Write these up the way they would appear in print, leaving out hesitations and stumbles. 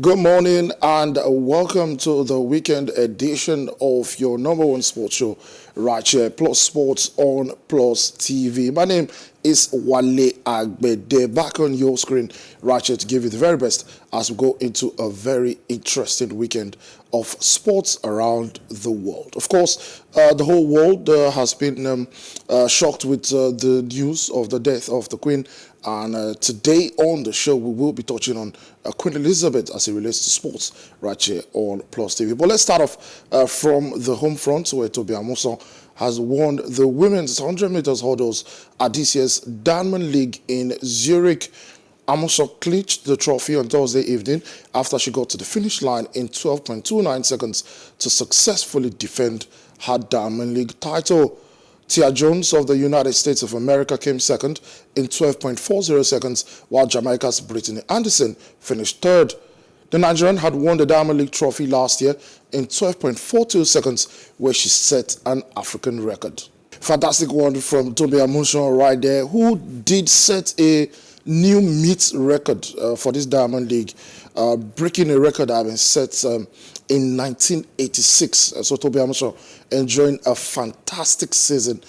Good morning and welcome to the weekend edition of your number one sports show right here, Plus Sports on Plus TV. My name is Wale Agbede, back on your screen right here to give you the very best as we go into a very interesting weekend of sports around the world. Of course, the whole world has been shocked with the news of the death of the Queen. And today on the show, we will be touching on Queen Elizabeth as it relates to sports right here on Plus TV. But let's start off from the home front where Tobi Amusan has won the women's 100 meters hurdles at this year's Diamond League in Zurich. Amusan clinched the trophy on Thursday evening after she got to the finish line in 12.29 seconds to successfully defend her Diamond League title. Tia Jones of the United States of America came second in 12.40 seconds, while Jamaica's Brittany Anderson finished third. The Nigerian had won the Diamond League trophy last year in 12.42 seconds, where she set an African record. Fantastic one from Tobi Amusan right there, who did set a new meet record for this Diamond League, breaking a record that had been set in 1986. So Tobi Amusan enjoying a fantastic season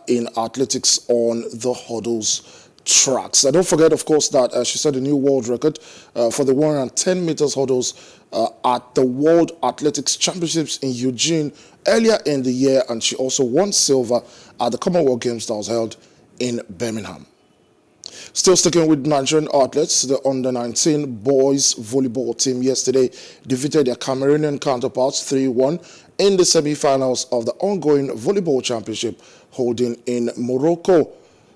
in athletics on the hurdles tracks. Don't forget, of course, that she set a new world record for the 110 meters hurdles at the World Athletics Championships in Eugene earlier in the year, and she also won silver at the Commonwealth Games that was held in Birmingham. Still sticking with Nigerian athletes, the under-19 boys volleyball team yesterday defeated their Cameroonian counterparts 3-1 in the semi-finals of the ongoing volleyball championship holding in Morocco.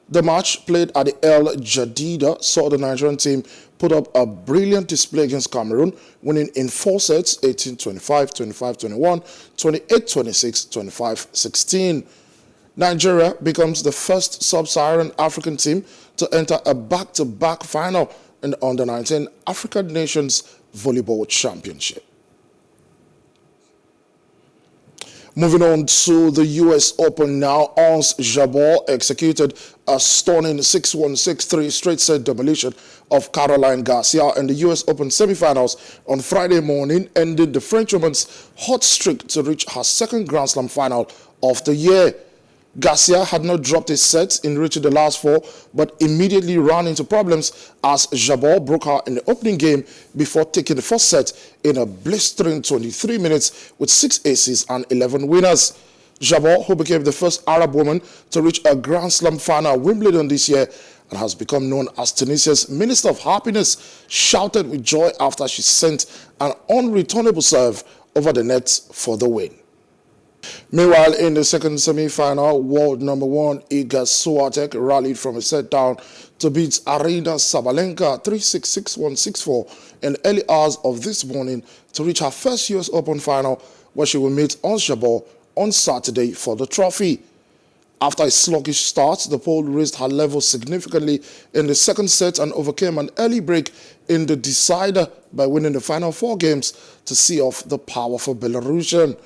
The match, played at the El Jadida, saw the Nigerian team put up a brilliant display against Cameroon, winning in 4 sets, 18-25, 25-21, 28-26, 25-16. Nigeria becomes the first sub-Saharan African team to enter a back-to-back final in the Under-19 African Nations Volleyball Championship. Moving on to the U.S. Open now, Jabeur executed a stunning 6-1, 6-3 straight-set demolition of Caroline Garcia in the U.S. Open semifinals on Friday morning, ending the Frenchwoman's hot streak to reach her second Grand Slam final of the year. Garcia had not dropped a set in reaching the last 4, but immediately ran into problems as Jabeur broke her in the opening game before taking the first set in a blistering 23 minutes with 6 aces and 11 winners. Jabeur, who became the first Arab woman to reach a Grand Slam final at Wimbledon this year and has become known as Tunisia's Minister of Happiness, shouted with joy after she sent an unreturnable serve over the net for the win. Meanwhile, in the second semi-final, world number 1 Iga Swiatek rallied from a set down to beat Aryna Sabalenka 3-6, 6-1, 6-4 in the early hours of this morning to reach her first US Open final, where she will meet Jabeur on Saturday for the trophy. After a sluggish start, the Pole raised her level significantly in the second set and overcame an early break in the decider by winning the final 4 games to see off the powerful Belarusian.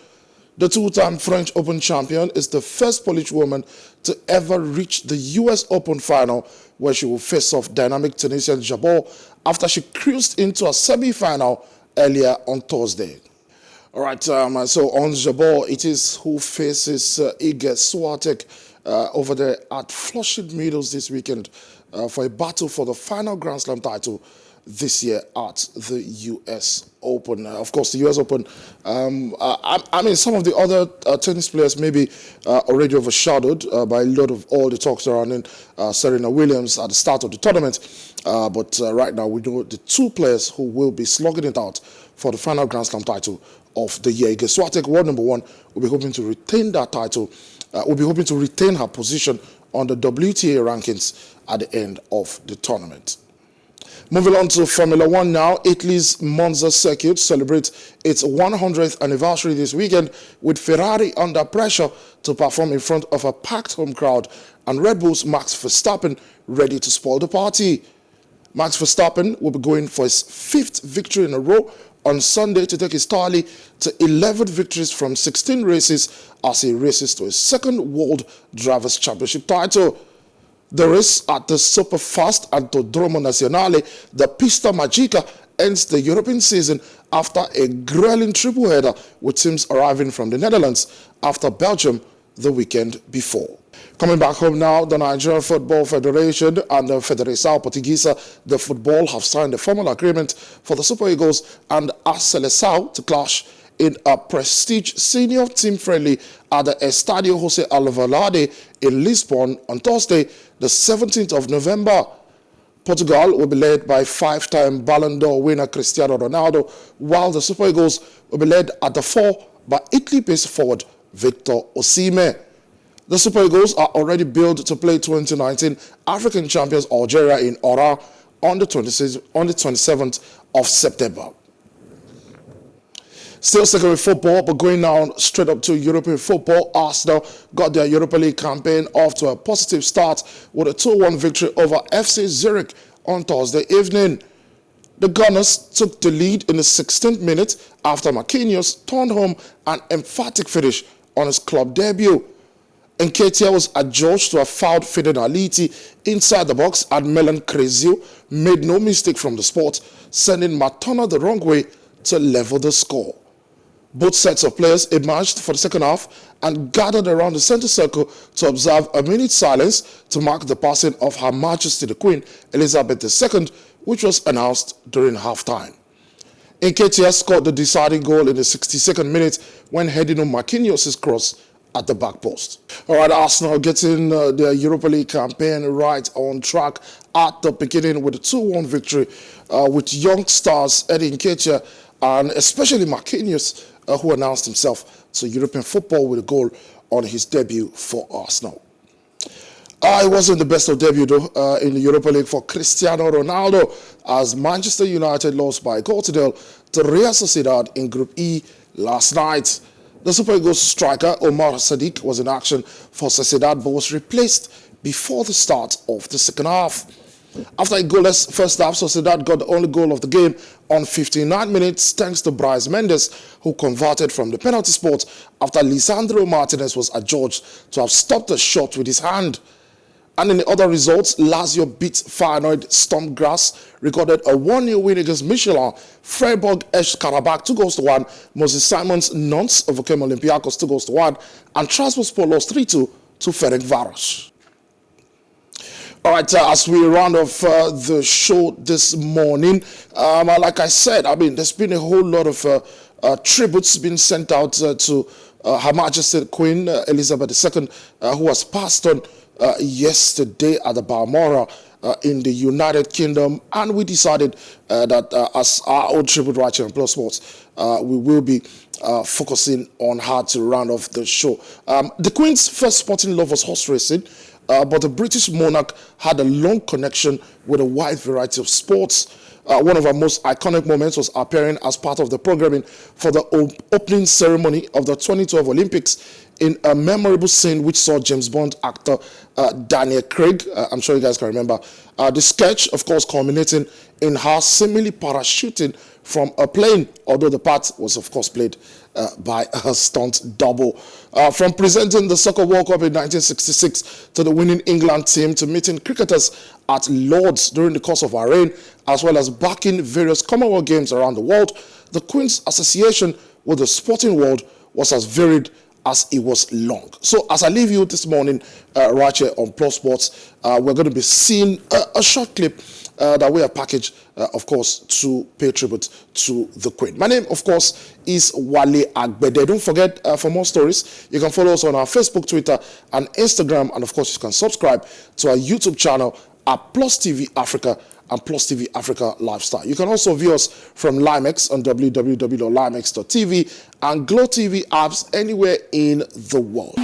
The 2-time French Open champion is the first Polish woman to ever reach the US Open final, where she will face off dynamic Tunisian Jabeur after she cruised into a semi-final earlier on Thursday. All right, so on Jabeur, it is who faces Iga Swiatek over there at Flushing Meadows this weekend for a battle for the final Grand Slam title this year at the U.S. Open. Of course, the U.S. Open, I mean, some of the other tennis players may be already overshadowed by a lot of all the talk surrounding Serena Williams at the start of the tournament. But right now, we know the 2 players who will be slugging it out for the final Grand Slam title of the year. Iga Swiatek, world number 1, will be hoping to retain that title, will be hoping to retain her position on the WTA rankings at the end of the tournament. Moving on to Formula 1 now, Italy's Monza circuit celebrates its 100th anniversary this weekend, with Ferrari under pressure to perform in front of a packed home crowd and Red Bull's Max Verstappen ready to spoil the party. Max Verstappen will be going for his 5th victory in a row on Sunday to take his tally to 11 victories from 16 races as he races to his 2nd World Drivers' Championship title. The race at the Superfast Autodromo Nazionale, the Pista Magica, ends the European season after a grueling triple header with teams arriving from the Netherlands after Belgium the weekend before. Coming back home now, the Nigerian Football Federation and the Federação Portuguesa de Football have signed a formal agreement for the Super Eagles and a Seleção to clash in a prestige senior team friendly at the Estadio José Alvalade in Lisbon on Thursday, the 17th of November. Portugal will be led by five-time Ballon d'Or winner Cristiano Ronaldo, while the Super Eagles will be led at the fore by Italy-based forward Victor Osimhen. The Super Eagles are already billed to play 2019 African champions Algeria in Oran on the 27th of September. Still sticking with football, but going now straight up to European football, Arsenal got their Europa League campaign off to a positive start with a 2-1 victory over FC Zurich on Thursday evening. The Gunners took the lead in the 16th minute after Marquinhos turned home an emphatic finish on his club debut. Nketiah was adjudged to have fouled Fede Aliti inside the box, and Melan Crezio made no mistake from the spot, sending Matona the wrong way to level the score. Both sets of players emerged for the second half and gathered around the center circle to observe a minute's silence to mark the passing of Her Majesty the Queen Elizabeth II, which was announced during halftime. Nketiah scored the deciding goal in the 62nd minute when heading on Marquinhos' cross at the back post. All right, Arsenal getting their Europa League campaign right on track at the beginning with a 2-1 victory with young stars Eddie Nketiah and especially Marquinhos, who announced himself to European football with a goal on his debut for Arsenal. It wasn't the best of debut though in the Europa League for Cristiano Ronaldo, as Manchester United lost by a goal to nil to Real Sociedad in Group E last night. The Super Eagles striker Omar Sadiq was in action for Spciedad but was replaced before the start of the second half. After a goalless first half, Spciedad got the only goal of the game on 59 minutes thanks to Bryce Mendes, who converted from the penalty spot after Lisandro Martinez was adjudged to have stopped the shot with his hand. And in the other results, Lazio beat Feyenoord Sturm Graz, recorded a 1-0 win against Michelin. Freiburg edged Karabakh 2-1, Moses Simons Nantes overcame Olympiacos 2-1, and Transport lost 3-2 to Ferencváros. All right, as we round off the show this morning, like I said, there's been a whole lot of tributes being sent out to Her Majesty Queen Elizabeth II, who was passed on yesterday at the Balmoral in the United Kingdom, and we decided that as our own tribute right here on Plus Sports, we will be focusing on her to round off the show. The Queen's first sporting love was horse racing, but the British monarch had a long connection with a wide variety of sports. One of our most iconic moments was appearing as part of the programming for the opening ceremony of the 2012 Olympics in a memorable scene which saw James Bond actor Daniel Craig, I'm sure you guys can remember, the sketch, of course, culminating in her seemingly parachuting from a plane, although the part was, of course, played by her stunt double. From presenting the Soccer World Cup in 1966 to the winning England team to meeting cricketers at Lord's during the course of her reign, as well as backing various Commonwealth Games around the world, the Queen's association with the sporting world was as varied as it was long. So as I leave you this morning right here on Plus Sports, we're going to be seeing a short clip that we have packaged, of course, to pay tribute to the Queen. My name, of course, is Wale Agbede. Don't forget, for more stories, you can follow us on our Facebook, Twitter, and Instagram. And, of course, you can subscribe to our YouTube channel at PlusTvAfrica and PlusTvAfrica Lifestyle. You can also view us from Limex on www.limex.tv and Glow TV apps anywhere in the world.